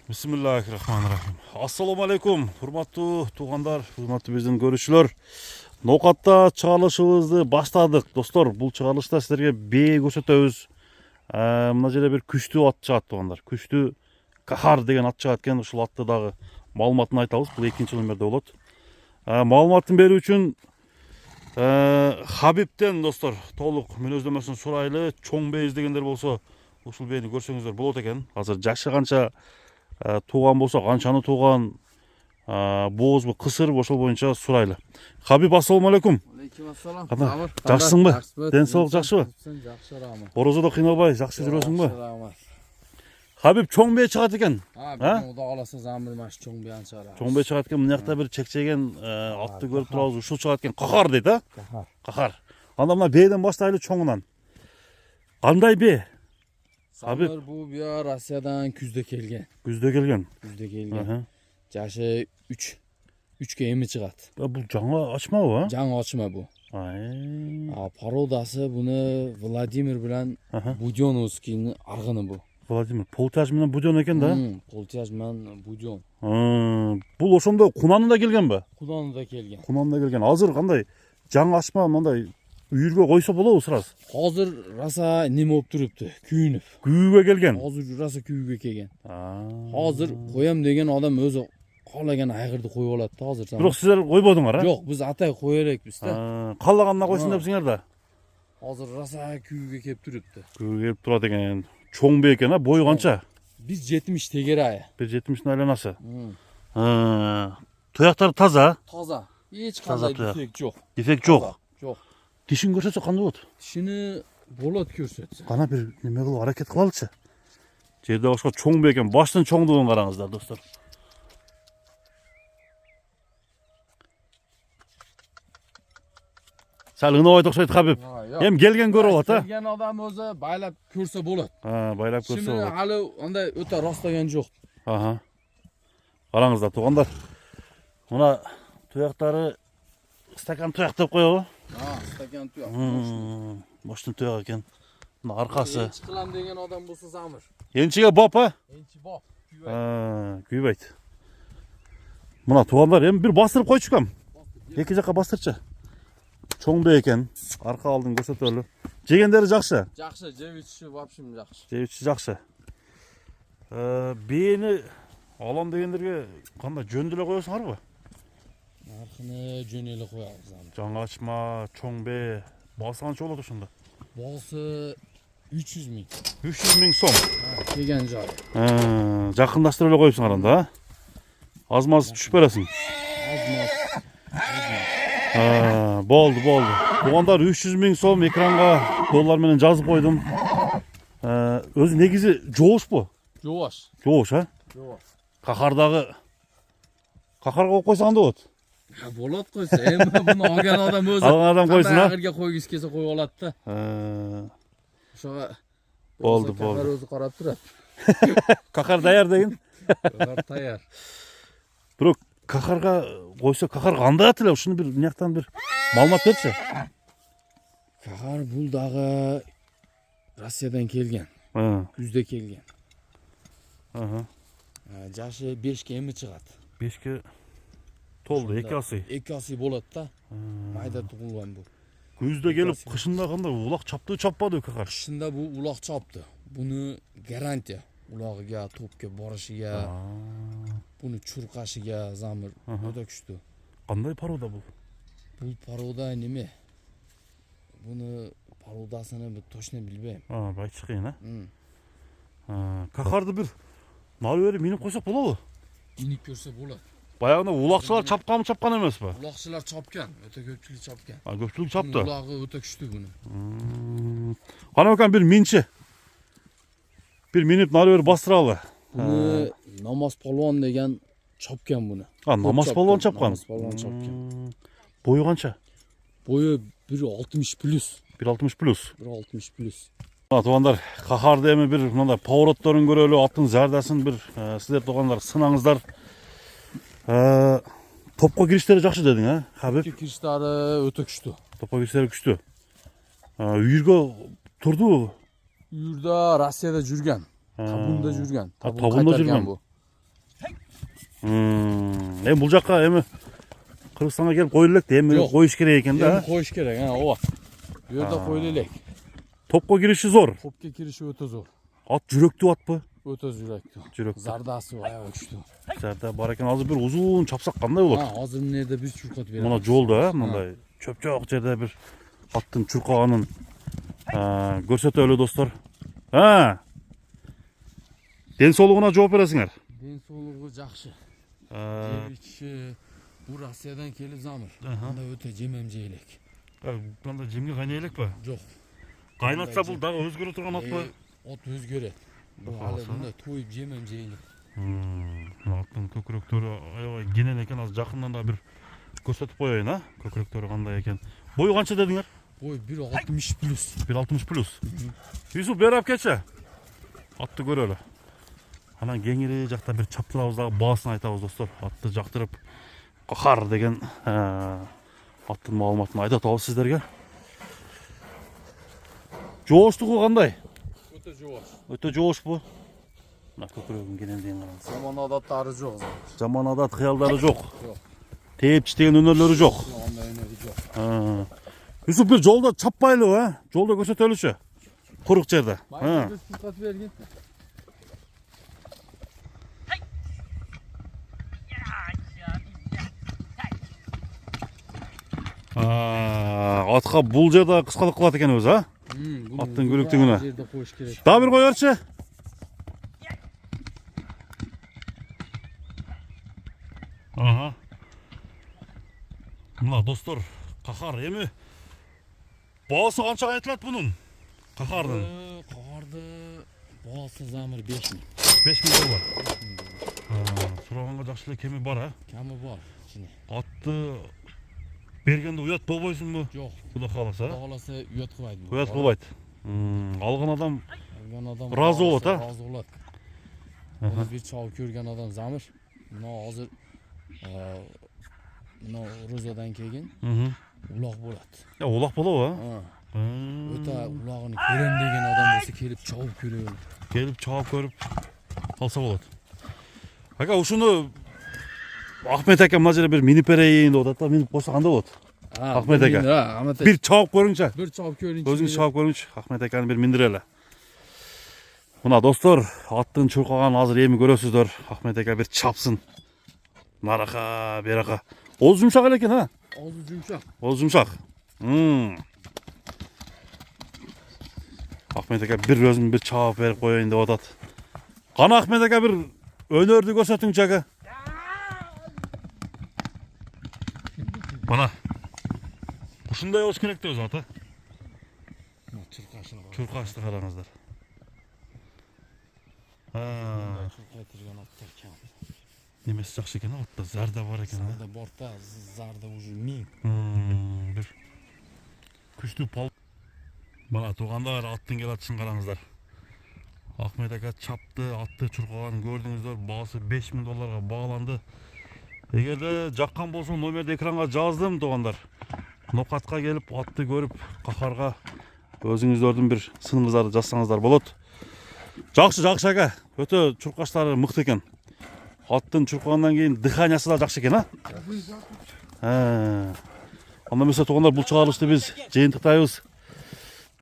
Bismillahirrahmanirrahim. Assalamu alaikum. Hurmatlı tuğanдар, hurmatlı bizden görüşçüler. Noqatта чыгарылышыбызды баштадык, достор. Бул чыгарылышта силерге бээ көрсөтөбүз. Мына жерде бир күчтүү ат чыгат, туғандар. Күчтүү Кахар деген ат чыгат экен. Ушул атты дагы маалыматын айтабыз. Бул экинчи номерде болот. Маалыматын берүү үчүн Хабибтен, достор, толук мүнөздөмөсүн сурайлы. Чоң бээ издегендер болсо, ушул бээни көрсөңүздөр болот экен. Азыр жашы канча туған болса, қаншаны туған, боз бу, кысыр бу, ошол боюнча сурайлы. Хабиб, ассаламу алейкум. Алейкум ассалам. Жакшысыңбы? Ден соолук жакшыбы? Жакшы, рахмат. Орозодо кыйналбай, жакшы жүрөсүңбү? Жакшы, рахмат. Хабиб, чоң бээ чыгат экен. Биздин Кудай кааласа замыр маш чоң бээ чыгарабыз. Чоң бээ чыгат экен. Мына жакта бир чекчеген атты көрүп турабыз. Ушул чыгат экен. Кахар дейт, а? Кахар. Анда мына бээден баштайлы чоңунан. Кандай бээ? Замыр бу бия Россиядан күздө келген. Күздө келген. Күздө келген. Жашы 3 эми чыгат. Бул жаңа ачмабы, а? Жаңы ачма бу. Породасы буну Владимир менен Будёновскийдин аргыны бу. Владимир, полтяж менен Будён экен да? Полтяж менен Будён. Бул ошондо Кунанында келгенби? Кунанында келген. Кунанында келген. Азыр кандай жаңы ачма мындай үйүргө койсо болобу сразу? Азыр раса неме болуп турупту, күйүнүп. Күйүүгө келген. Азыр раса күйүүгө келген. Азыр коям деген адам өзү каалаган айгырды коюп алат да азыр. Бирок силер койбодуңар, а? Жок, биз атай кое элекпиз да. Каалаганына койсун депсиңер да. Азыр раса күйүүгө келип турупту. Күйүүгө келип турат экен. Чоң бээ экен, а? Бою канча? Биз 70 тегер ай. 1.70 айланасы. Туяктары таза? Таза. Эч кандай дефект жок. Дефект жок. Жок. Тишин көрсөтсө кандай болот? Тишини болот көрсөтсө. Кана бир неме кылып аракет кылалычы. Жерде башка чоң бээ экен. Баштын чоңдугун караңыздар, достор. Сал ынабай окшойт, Хабиб. Эми келген көрүп алат, а? Келген адам өзү байлап көрсө болот. Байлап көрсө Тишини болот. алы андай өтө растаган жок. Караңыздар, тугандар. Мына туяктары стакан туяк деп коебу? Стакан туяк. Боштун туяк экен. Мына аркасы. Энчи кылам деген адам болсо замыр. Энчиге боп, а? Энчи боп. Күйбөйт. Мына тугандар, эми бир бастырып койчу кам. Эки жакка бастырчы. Чоң бээ экен. Арка алдын көрсөтөлү. Жегендери жакшы. Жакшы, жебичи вообще жакшы. Жебичи жакшы. Бээни алам дегендерге кандай жөн деле коесуңарбы? Наркыны жөн эле коебуз. Жаңы ачма, чоң бээ. Баасы канча болот ошондо? Баасы 300 миң. 300 миң сом. Келген жай. Жакындаштырып эле коюпсуң аранда, а? Аз-маз түшүп бересиң. Аз-маз. Болду. Тугандар, 300 миң сом экранга доллар менен жазып койдум. Өзү негизи жоошпу? Жоош. Жоош, а? Жоош. Кахарга койсо кандай болот? Болот койсо, эми буну алган адам өзү. Алган адам койсун, а? Агырга койгус келсе коюп алат да. Ошого Болду. Кахар өзү карап турат. Кахар даяр деген? Кахар даяр. Бирок Кахарга койсо, Кахар кандай ат эле? Ушуну бир мынаяктан бир маалымат берчи. Кахар бул дагы Россиядан келген. Күздө келген. Жашы 5ке эми чыгат. 5ке толду, 2 асый. 2 асый болот да. Майда тугулган бу. Күздө келип, кышында кандай улак чапты, чаппады Кахар? Кышында бу улак чапты. Буну гарантия. Улагыга, топке барышыга, буну чуркашыга замыр өтө күчтүү. Кандай порода бул? Бул порода неме? Буну породасыны точно билбейм. Айтыш кыйын, а? Кахарды бир нары бери минип койсок болобу? Минип көрсө болот. Баягында улакчылар чапкан эмеспи? Улакчылар чапкан, өтө көпчүлүк чапкан. Көпчүлүк чапты. Улагы өтө күчтүү буну. Кана бекан бир минчи. Бир минип нары бери бастыралы. Буну Намаз Полвон деген чапкан буну. Намаз Полвон чапкан. Намаз Полвон чапкан. Бою канча? Бою 1.60 плюс. 1.60 плюс. 1.60 плюс. Тугандар, Кахарды эми бир мындай поворотторун көрөлү, аттын зардасын бир силер тугандар сынаңыздар. Топко кириштери жакшы дедиң, а? Хабиб. Топко кириштери өтө күчтүү. Топко кириштери күчтүү. Үйүргө турдубу? Үйүрдө Россияда жүргөн. Табунда жүргөн. Табунда жүргөн. Эми бул жакка эми Кыргызстанга келип кой элек да, эми Жок. коюш керек экен Endi да. qo'yish kerak, ha, ova. Bu yerda qo'yilik. Topko girişi zor. Topga kirishi o'ta zo'r. At жүрөктүү атпы? O'ta yurakdi. Жүрөктүү. Zardasi ayoq kuchli. Зарда бар экен, азыр бир узун чапсак кандай болот? Ha, hozir bu yerda biz churqat beramiz. Мына жолдо, мындай чөп-чөк жерде бир аттын чуркаганын көрсөтөлү достор. Ден соолугуна жооп бересиңер. Den sog'lig'i yaxshi. Kevichi bu Rossiyadan kelib zamir. Bunda o'ta jememjeylik. Бунда жемге кайнай элекпи? Yo'q. Кайнатса бул дагы өзгөрө турган атпы? Ot o'zgaradi. Bu hali bunda to'yib jememjeylik. Аттын көкүрөктөрү аябай кенен экен, азыр жакындан да бир көрсөтүп коеюн, көкүрөктөрү кандай экен. Бою канча дедиңер? Boy 1.60 plus. 1.60 плюс. Юсуп бери алып келчи. Атты көрөлү. Анан кеңири жакта бир чаптырабыз дагы, баасын айтабыз достор. Атты жактырып Кахар деген аттын маалыматын айтып атабыз сиздерге. Жооштугу кандай? O'ta jo'sh. Өтө жоошпу? Мына көкүрөгүн кененден караңыз. Zamon odatlari yo'q. Жаман адат кыялдары жок. Жок. Тээп чиштеген өнөрлөрү жок. Onday öneri yo'q. Юсуп бир жолдо чаппайлы, жолдо көрсөтөлүчү. Курук жерде. Mayli biz churqat bergin. Атка бул жерде кыскалык кылат экен өзү, Аттын күрүктүгүнө. Жерде qo'yish kerak. Дагы бир коерчу. Мына достор, Кахар эми баасы канчага айтылат бунун? Кахардын Qaharda bosi zamir 5000. 5000 доллар. Сураганга жакшы эле кеми бар, Kami bor. Chini. Атты бергенде уят болбойсуңбу? Yo'q. Куда кааласа? Xohlasa uyat qilmaydi. Уят кылбайт. Алган адам Algan odam Rozi bo'ladi, ha? Rozi bo'ladi. Buni bir chov ko'rgan odam zamir. Mana hozir mana ro'zadan keyin uloq bo'ladi. Ya улак болобу, O'ta ulog'ini ko'ram degan odam bo'lsa kelib chov ko'radi. Келип чаап көрүп алса болот. Ага, ушуну Ахмет ака мына жерде бир минип берейин деп атат да, минип койсо кандай болот? Ахмет ака. Ahmet aka. Бир чаап көрүңчү. Bir chov ko'ring. Өзүңүз чаап көрүңчү. Ахмет аканы бир миндирели. Мына достор, аттын чуркаганын азыр эми көрөсүздөр. Ахмет ака бир чапсын. Нарака, берака. Оз жумшак эле экен, Og'zi yumshoq. Оз жумшак. Ахмет ака бир өзүм бир чаап берип коеюн деп атат. Кана Ахмет ака бир өнөрдү көрсөтүңчү ака. Мына. Ушундай болуш керек да өзү ата. Churqashini qilib. Чуркашты караңыздар. Qaytirgan otlar kam. Немеси жакшы экен, атта зарда бар экен. Zarda borda, zarda уже 1000. Бир күчтүү пал. Мына туугандар, аттын келатышын караңыздар. Ахмет ака чапты, атты чуркаганын көрдүңүздөр. Баасы 5000 долларга бааланды. Эгерде жаккан болсо номерди экранга жаздым туугандар. Нокатка келип атты көрүп, Кахарга өзүңүздөрдүн бир сыныңыздарды жазсаңыздар болот. Жакшы ака. Өтө чуркаштары мыкты экен. Аттын чуркагандан кийин дыханиясы да жакшы экен, Анда эмесе туугандар, бул чыгарылышты биз жыйынтыктайбыз.